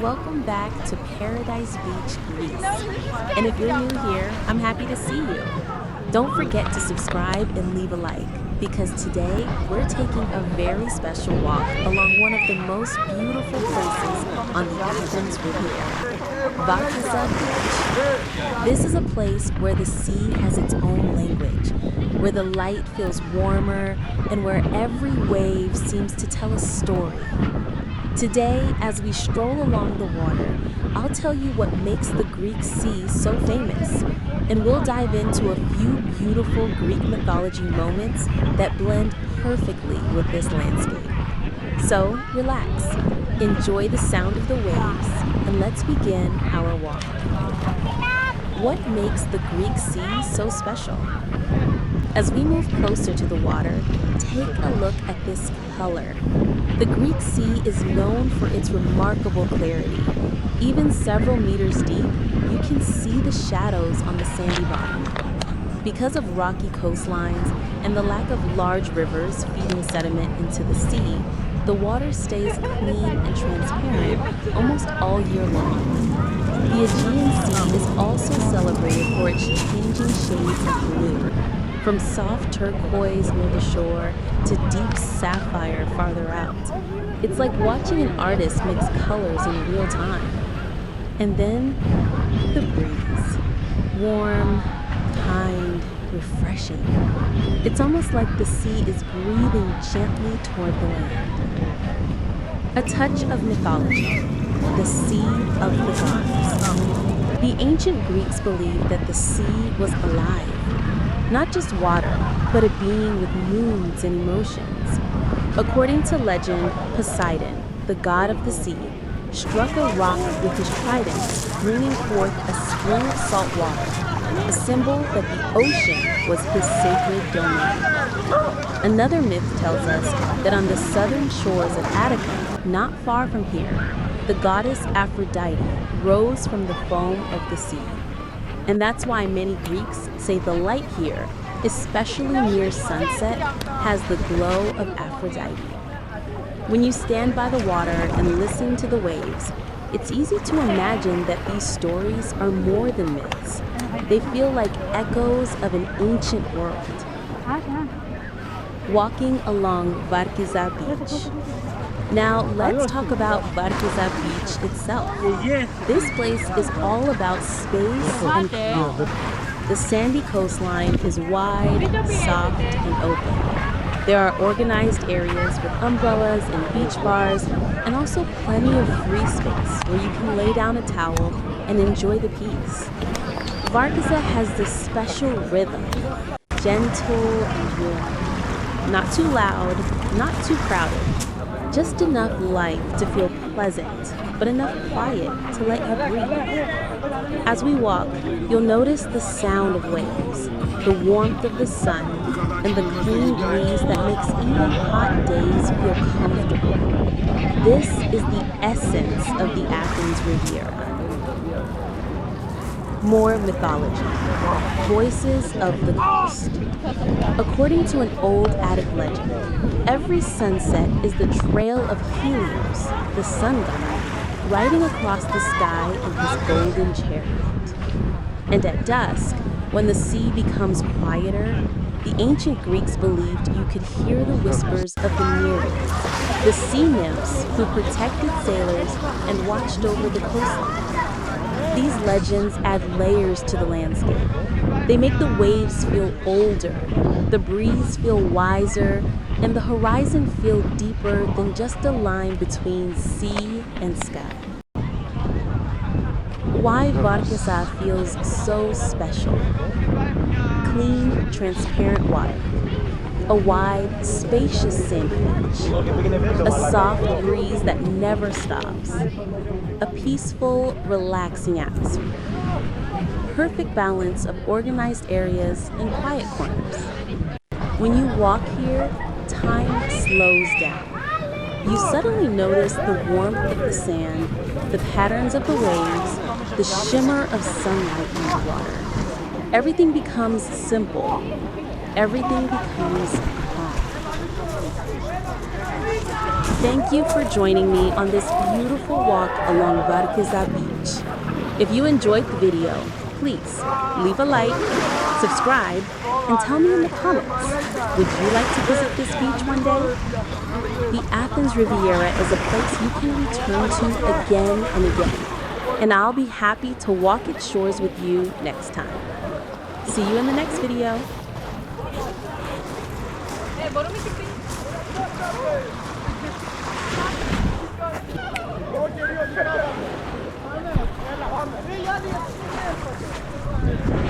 welcome back to Paradise Beach, Greece. And if you're new here, I'm happy to see you. Don't forget to subscribe and leave a like, because today we're taking a very special walk along one of the most beautiful places on the Athens Riviera, Varkiza Beach. This is a place where the sea has its own language, where the light feels warmer, and where every wave seems to tell a story. Today, as we stroll along the water, I'll tell you what makes the Greek sea so famous, and we'll dive into a few beautiful Greek mythology moments that blend perfectly with this landscape. So, relax, enjoy the sound of the waves, and let's begin our walk. What makes the Greek sea so special? As we move closer to the water, take a look at this color. The Greek Sea is known for its remarkable clarity. Even several meters deep, you can see the shadows on the sandy bottom. Because of rocky coastlines and the lack of large rivers feeding sediment into the sea, the water stays clean and transparent almost all year long. The Aegean Sea is also celebrated for its changing shades of blue, from soft turquoise near the shore to deep sapphire farther out. It's like watching an artist mix colors in real time. And then, the breeze. Warm, kind, refreshing. It's almost like the sea is breathing gently toward the land. A touch of mythology. The sea of the gods. The ancient Greeks believed that the sea was alive. Not just water, but a being with moods and emotions. According to legend, Poseidon, the god of the sea, struck a rock with his trident, bringing forth a spring of salt water, a symbol that the ocean was his sacred domain. Another myth tells us that on the southern shores of Attica, not far from here, the goddess Aphrodite rose from the foam of the sea. And that's why many Greeks say the light here, especially near sunset, has the glow of Aphrodite. When you stand by the water and listen to the waves, it's easy to imagine that these stories are more than myths. They feel like echoes of an ancient world. Walking along Varkiza Beach. Now, let's talk about Varkiza Beach itself. This place is all about space and calm. The sandy coastline is wide, soft, and open. There are organized areas with umbrellas and beach bars, and also plenty of free space where you can lay down a towel and enjoy the peace. Varkiza has this special rhythm, gentle and warm. Not too loud, not too crowded. Just enough life to feel pleasant, but enough quiet to let you breathe. As we walk, you'll notice the sound of waves, the warmth of the sun, and the clean breeze that makes even hot days feel comfortable. This is the essence of the Athens Riviera. More mythology. Voices of the coast. According to an old Attic legend, every sunset is the trail of Helios, the sun god, riding across the sky in his golden chariot. And at dusk, when the sea becomes quieter, the ancient Greeks believed you could hear the whispers of the Nereids, the sea nymphs who protected sailors and watched over the coastline. These legends add layers to the landscape. They make the waves feel older, the breeze feel wiser, and the horizon feel deeper than just a line between sea and sky. Why Varkiza feels so special? Clean, transparent water. A wide, spacious sandy beach. A soft breeze that never stops. A peaceful, relaxing atmosphere. Perfect balance of organized areas and quiet corners. When you walk here, time slows down. You suddenly notice the warmth of the sand, the patterns of the waves, the shimmer of sunlight in the water. Everything becomes simple. Everything becomes calm. Thank you for joining me on this beautiful walk along Varkiza Beach. If you enjoyed the video, please leave a like, subscribe, and tell me in the comments, would you like to visit this beach one day? The Athens Riviera is a place you can return to again and again, and I'll be happy to walk its shores with you next time. See you in the next video. Geliyor.